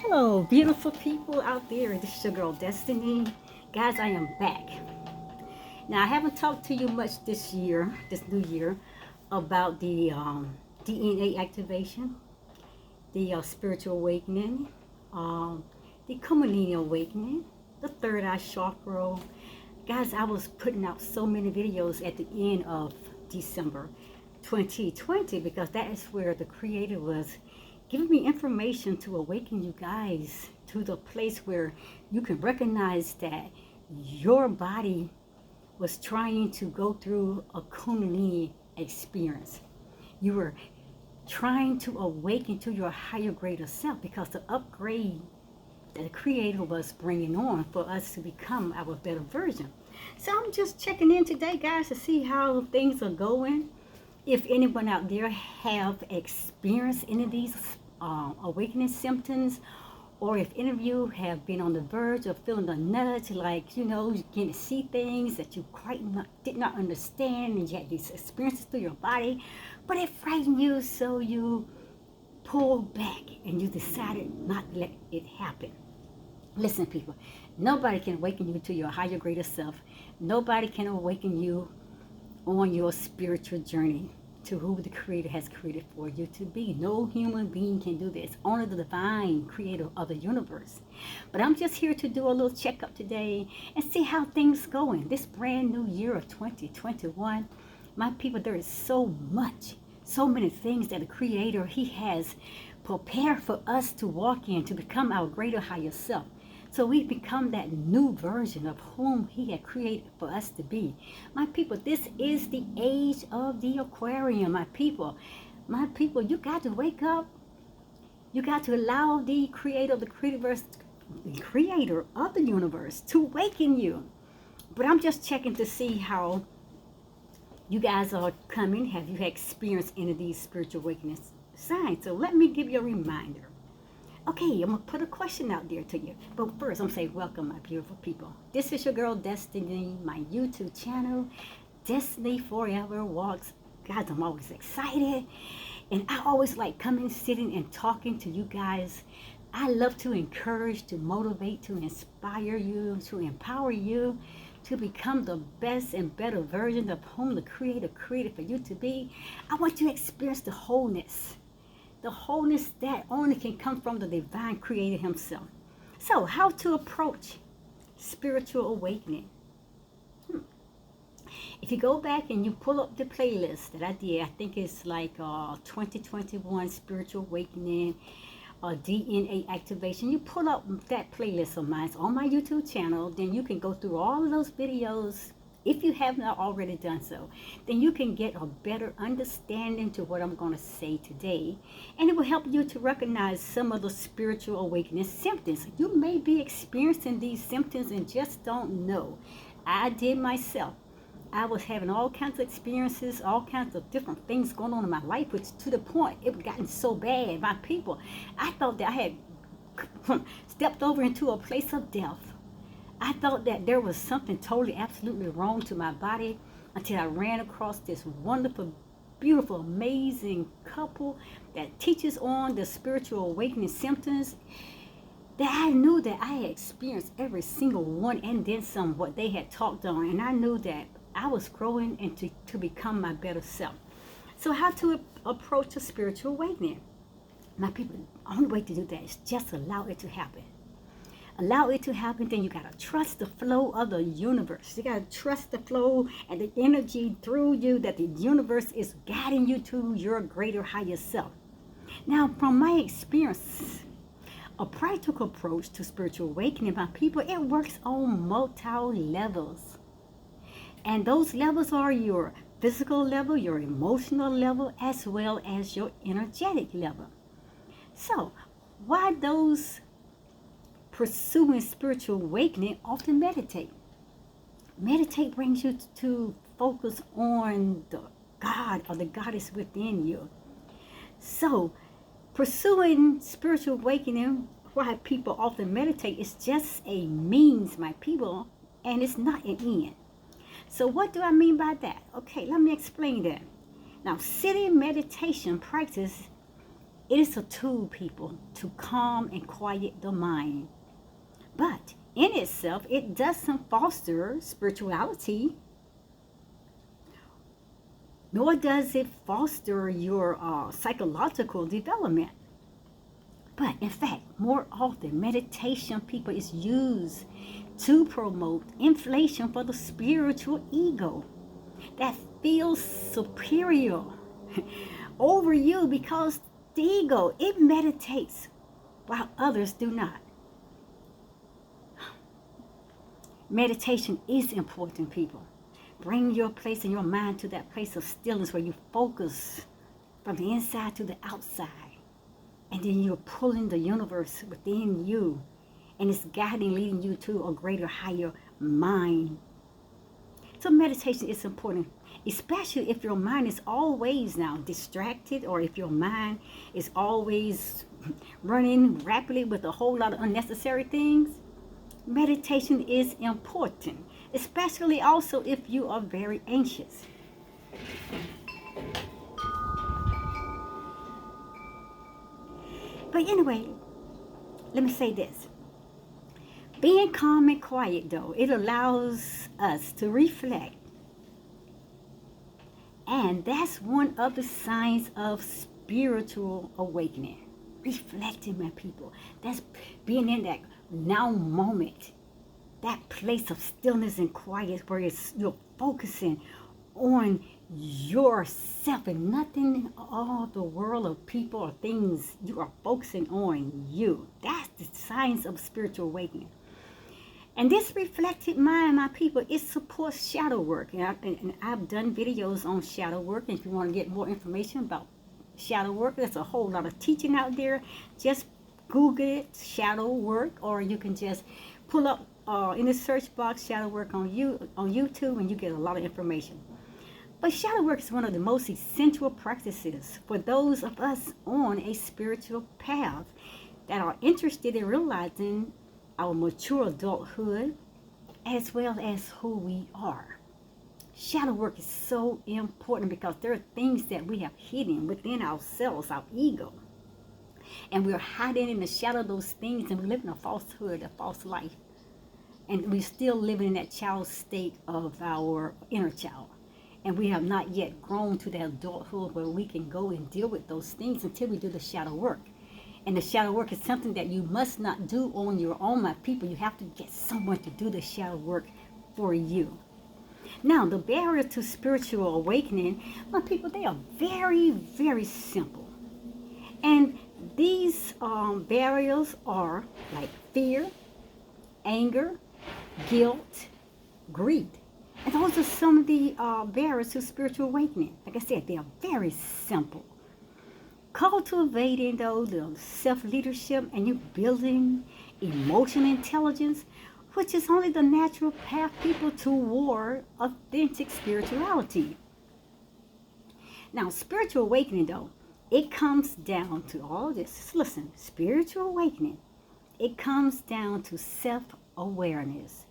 Hello, beautiful people out there. This is your girl Destiny. Guys, I am back. Now, I haven't talked to you much this year, this new year, about the DNA activation, the spiritual awakening, um, the Kundalini awakening, the third eye chakra. Guys, I was putting out so many videos at the end of December 2020 because that is where the Creator was giving me information to awaken you guys to the place where you can recognize that your body was trying to go through a Kundalini experience. You were trying to awaken to your higher greater self because the upgrade that the Creator was bringing on for us to become our better version. So I'm just checking in today, guys, to see how things are going. If anyone out there have experienced any of these awakening symptoms, or if any of you have been on the verge of feeling a nudge, like, you getting to see things that you did not understand, and you had these experiences through your body, but it frightened you, so you pulled back and you decided not to let it happen. Listen, people, nobody can awaken you to your higher, greater self. Nobody can awaken you on your spiritual journey to who the Creator has created for you to be. No human being can do this. Only the divine Creator of the universe. But I'm just here to do a little checkup today and see how things going. This brand new year of 2021, my people, there is so many things that the Creator, He has prepared for us to walk in, to become our greater higher self. So we become that new version of whom He had created for us to be. My people, this is the age of the Aquarium, my people. My people, you got to wake up. You got to allow the Creator of the Creator of the universe to awaken you. But I'm just checking to see how you guys are coming. Have you experienced any of these spiritual awakening signs? So let me give you a reminder. Okay, I'm going to put a question out there to you. But first, I'm going to say welcome, my beautiful people. This is your girl, Destiny, my YouTube channel, DestinyForever Walks. Guys, I'm always excited. And I always like coming, sitting, and talking to you guys. I love to encourage, to motivate, to inspire you, to empower you to become the best and better version of whom the Creator created for you to be. I want you to experience the wholeness that only can come from the divine Creator Himself. So, how to approach spiritual awakening? If you go back and you pull up the playlist that I did, I think it's like 2021 Spiritual Awakening, DNA Activation. You pull up that playlist of mine on my YouTube channel, then you can go through all of those videos. If you have not already done so, then you can get a better understanding to what I'm going to say today. And it will help you to recognize some of the spiritual awakening symptoms. You may be experiencing these symptoms and just don't know. I did myself. I was having all kinds of experiences, all kinds of different things going on in my life, which to the point it had gotten so bad. My people, I thought that I had stepped over into a place of death. I thought that there was something totally, absolutely wrong to my body until I ran across this wonderful, beautiful, amazing couple that teaches on the spiritual awakening symptoms, that I knew that I had experienced every single one and then some what they had talked on. And I knew that I was growing into to become my better self. So how to approach a spiritual awakening? My people, the only way to do that is just allow it to happen. Allow it to happen, then you got to trust the flow of the universe. You got to trust the flow and the energy through you that the universe is guiding you to your greater higher self. Now, from my experience, a practical approach to spiritual awakening, my people, it works on multiple levels. And those levels are your physical level, your emotional level, as well as your energetic level. So, why those pursuing spiritual awakening often meditate? Meditate brings you to focus on the God or the goddess within you. So, pursuing spiritual awakening, why people often meditate, is just a means, my people, and it's not an end. So what do I mean by that? Okay, let me explain that. Now, sitting meditation practice It is a tool, people, to calm and quiet the mind. But in itself, it doesn't foster spirituality, nor does it foster your psychological development. But in fact, more often, meditation, people, is used to promote inflation for the spiritual ego that feels superior over you, because the ego, it meditates while others do not. Meditation is important, people. Bring your place and your mind to that place of stillness where you focus from the inside to the outside. And then you're pulling the universe within you, and it's guiding, leading you to a greater, higher mind. So meditation is important, especially if your mind is always now distracted, or if your mind is always running rapidly with a whole lot of unnecessary things. Meditation is important, especially also if you are very anxious. But anyway, let me say this. Being calm and quiet, though, it allows us to reflect. And that's one of the signs of spiritual awakening. Reflecting, my people. That's being in that now moment, that place of stillness and quiet where you're focusing on yourself and nothing in all the world of people or things. You are focusing on you. That's the signs of spiritual awakening. And this reflected mind, my people, it supports shadow work. And I've done videos on shadow work. And if you want to get more information about shadow work, there's a whole lot of teaching out there. Just Google it, shadow work, or you can just pull up in the search box shadow work on YouTube, and you get a lot of information. But shadow work is one of the most essential practices for those of us on a spiritual path that are interested in realizing our mature adulthood as well as who we are. Shadow work is so important because there are things that we have hidden within ourselves, our ego. And we're hiding in the shadow of those things, and we live in a falsehood, a false life. And we're still living in that child state of our inner child. And we have not yet grown to that adulthood where we can go and deal with those things until we do the shadow work. And the shadow work is something that you must not do on your own, my people. You have to get someone to do the shadow work for you. Now, the barriers to spiritual awakening, my people, they are very, very simple. And these barriers are like fear, anger, guilt, greed. And those are some of the barriers to spiritual awakening. Like I said, they are very simple. Cultivating, though, the self-leadership, and you building emotional intelligence, which is only the natural path, people, toward authentic spirituality. Now, spiritual awakening, though, it comes down to all this. Listen, spiritual awakening, it comes down to self-awareness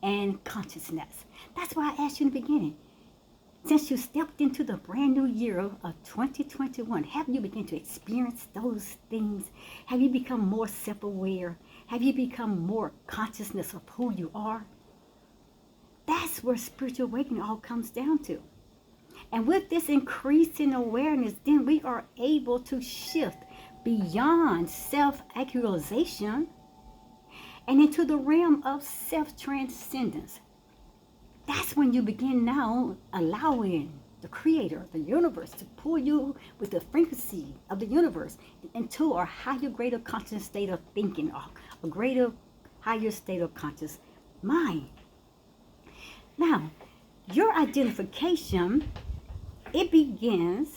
and consciousness. That's why I asked you in the beginning. Since you stepped into the brand new year of 2021, have you begun to experience those things? Have you become more self-aware? Have you become more consciousness of who you are? That's where spiritual awakening all comes down to. And with this increase in awareness, then we are able to shift beyond self-actualization and into the realm of self-transcendence. That's when you begin now allowing the creator, the universe, to pull you with the frequency of the universe into a higher, greater conscious state of thinking, a greater, higher state of conscious mind. Now, your identification, it begins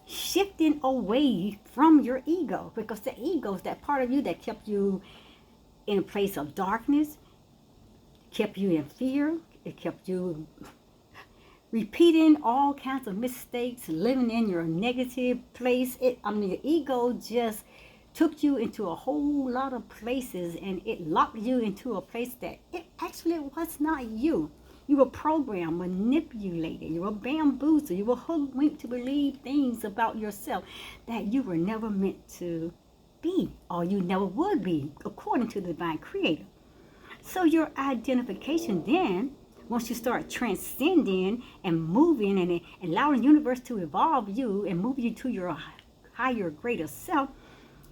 shifting away from your ego, because the ego is that part of you that kept you in a place of darkness, kept you in fear. It kept you repeating all kinds of mistakes, living in your negative place. The ego just took you into a whole lot of places, and it locked you into a place that it actually was not you. You were programmed, manipulated, you were bamboozled, you were hoodwinked to believe things about yourself that you were never meant to be, or you never would be, according to the divine creator. So your identification then, once you start transcending and moving and allowing the universe to evolve you and move you to your higher, greater self,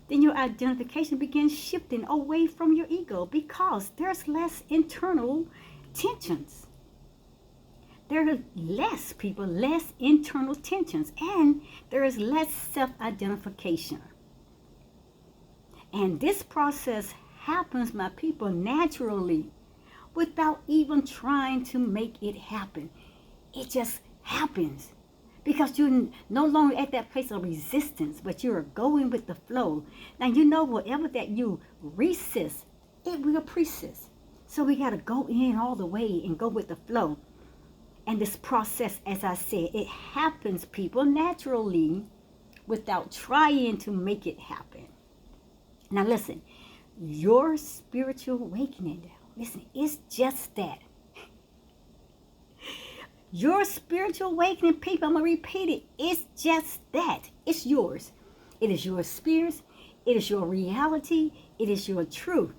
then your identification begins shifting away from your ego because there's less internal tensions. There are less people, less internal tensions, and there is less self-identification. And this process happens, my people, naturally without even trying to make it happen. It just happens because you're no longer at that place of resistance, but you're going with the flow. Now, you know, whatever that you resist, it will persist. So we got to go in all the way and go with the flow. And this process, as I said, it happens, people, naturally without trying to make it happen. Now, listen, your spiritual awakening, listen, it's just that. Your spiritual awakening, people, I'm going to repeat it. It's just that. It's yours. It is your experience. It is your reality. It is your truth.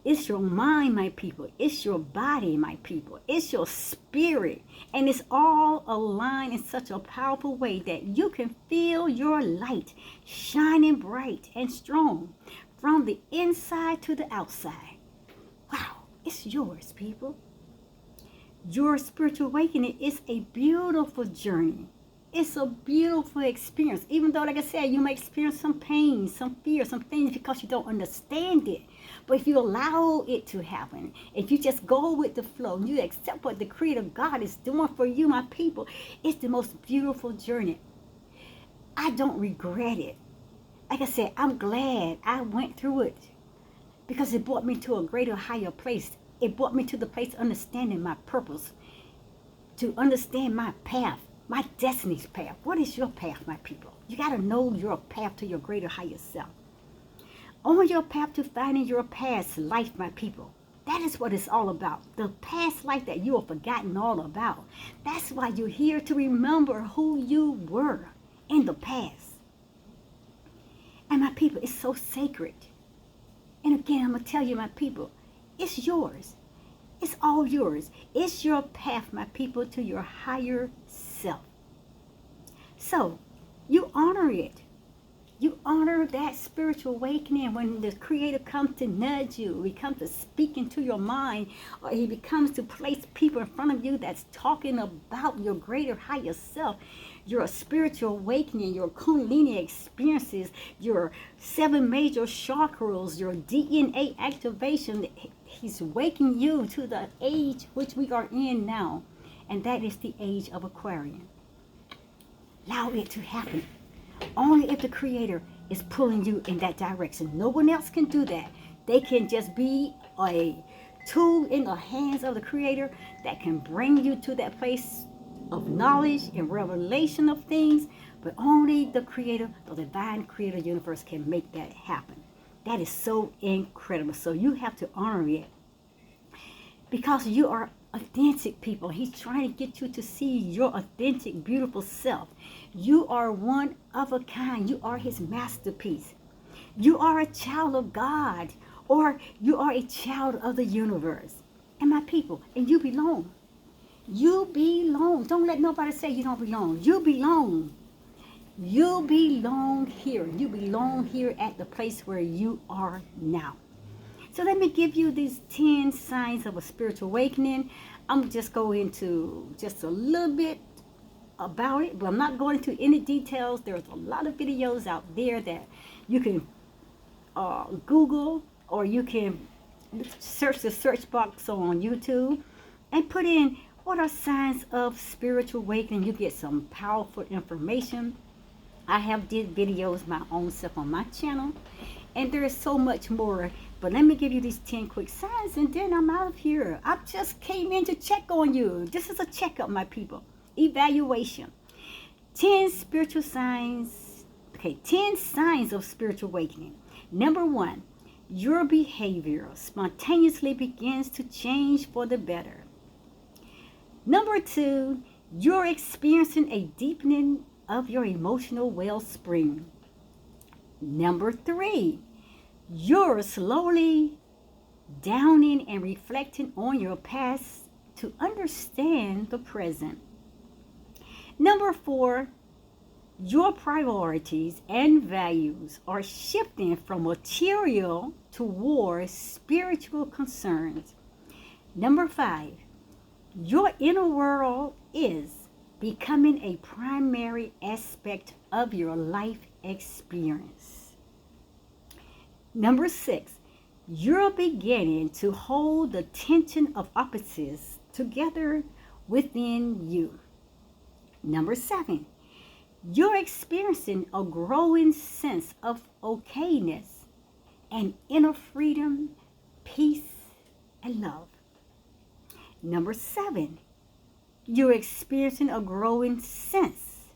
It's your mind, my people. It's your body, my people. It's your spirit. And it's all aligned in such a powerful way that you can feel your light shining bright and strong from the inside to the outside. Wow, it's yours, people. Your spiritual awakening is a beautiful journey. It's a beautiful experience. Even though, like I said, you may experience some pain, some fear, some things because you don't understand it. But if you allow it to happen, if you just go with the flow, and you accept what the Creator God is doing for you, my people, it's the most beautiful journey. I don't regret it. Like I said, I'm glad I went through it because it brought me to a greater, higher place. It brought me to the place of understanding my purpose, to understand my path, my destiny's path. What is your path, my people? You got to know your path to your greater, higher self. On your path to finding your past life, my people. That is what it's all about. The past life that you have forgotten all about. That's why you're here, to remember who you were in the past. And my people, it's so sacred. And again, I'm going to tell you, my people, it's yours. It's all yours. It's your path, my people, to your higher self. So, you honor it. You honor that spiritual awakening when the Creator comes to nudge you. He comes to speak into your mind, or He becomes to place people in front of you that's talking about your greater, higher self, your spiritual awakening, your Kundalini experiences, your 7 major chakras, your DNA activation. He's waking you to the age which we are in now, and that is the age of Aquarian. Allow it to happen. Only if the Creator is pulling you in that direction. No one else can do that. They can just be a tool in the hands of the Creator that can bring you to that place of knowledge and revelation of things. But only the Creator, the divine Creator universe, can make that happen. That is so incredible. So you have to honor it. Because you are authentic, people. He's trying to get you to see your authentic, beautiful self. You are one of a kind. You are His masterpiece. You are a child of God, or you are a child of the universe. And my people, and you belong. You belong. Don't let nobody say you don't belong. You belong. You belong here. You belong here at the place where you are now. So let me give you these 10 signs of a spiritual awakening. I'm just going into just a little bit about it, but I'm not going into any details. There's a lot of videos out there that you can Google, or you can search the search box on YouTube and put in what are signs of spiritual awakening. You get some powerful information. I have did videos my own self on my channel, and there is so much more. But let me give you these 10 quick signs, and then I'm out of here. I just came in to check on you. This is a checkup, my people. Evaluation. 10 spiritual signs. Okay, 10 signs of spiritual awakening. Number 1, your behavior spontaneously begins to change for the better. Number 2, you're experiencing a deepening of your emotional wellspring. Number 3, you're slowly downing and reflecting on your past to understand the present. Number 4, your priorities and values are shifting from material towards spiritual concerns. Number 5, your inner world is becoming a primary aspect of your life experience. Number 6, you're beginning to hold the tension of opposites together within you. Number 7, you're experiencing a growing sense of okayness and inner freedom, peace, and love. Number 7, you're experiencing a growing sense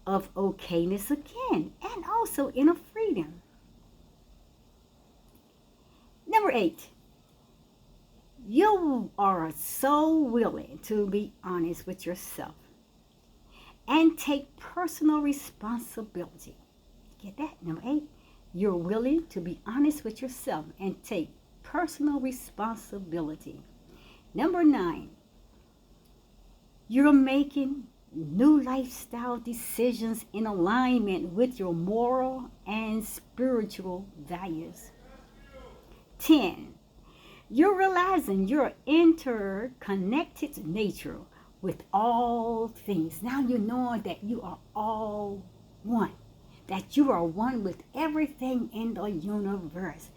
of okayness again, and also inner freedom. Number 8, you are so willing to be honest with yourself and take personal responsibility. Get that? Number 8, you're willing to be honest with yourself and take personal responsibility. Number 9, you're making new lifestyle decisions in alignment with your moral and spiritual values. 10, you're realizing your interconnected nature with all things. Now you know that you are all one, that you are one with everything in the universe.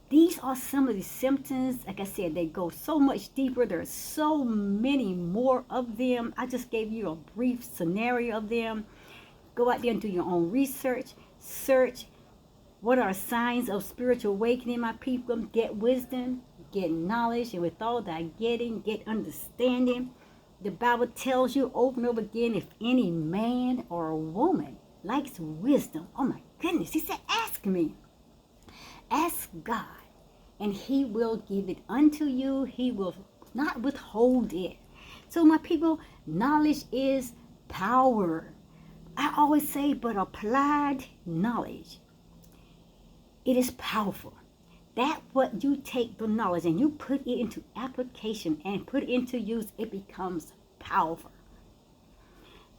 These are some of the symptoms. Like I said, they go so much deeper. There's so many more of them. I just gave you a brief scenario of them. Go out there and do your own research. Search what are signs of spiritual awakening, my people. Get wisdom, get knowledge, and with all that getting, get understanding. The Bible tells you over and over again, if any man or a woman likes wisdom, oh my goodness, he said, ask me. Ask God, and he will give it unto you. He will not withhold it. So my people, knowledge is power. I always say, but applied knowledge, it is powerful. That what you take the knowledge and you put it into application and put it into use, it becomes powerful.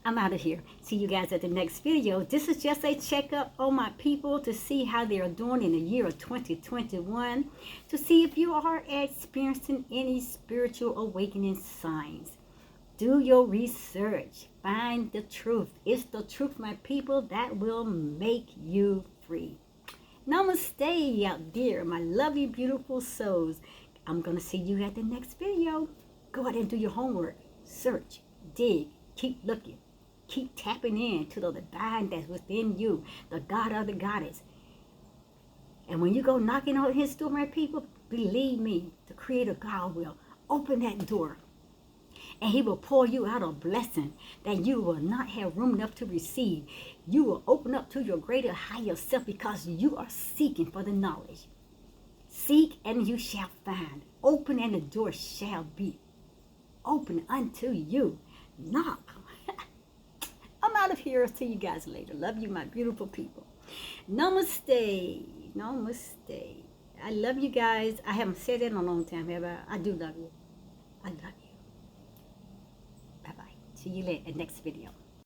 I'm out of here. See you guys at the next video. This is just a checkup on my people to see how they are doing in the year of 2021, to see if you are experiencing any spiritual awakening signs. Do your research. Find the truth. It's the truth, my people, that will make you free. Namaste out there, my lovely, beautiful souls. I'm going to see you at the next video. Go out and do your homework. Search, dig, keep looking. Keep tapping in to the divine that's within you, the God or the goddess. And when you go knocking on his door, my people, believe me, the Creator God will open that door. And he will pour you out a blessing that you will not have room enough to receive. You will open up to your greater, higher self because you are seeking for the knowledge. Seek and you shall find. Open and the door shall be open unto you. Knock. I'm out of here. I'll see you guys later. Love you, my beautiful people. Namaste. Namaste. I love you guys. I haven't said it in a long time, have I? I do love you. I love you. Bye-bye. See you later in the next video.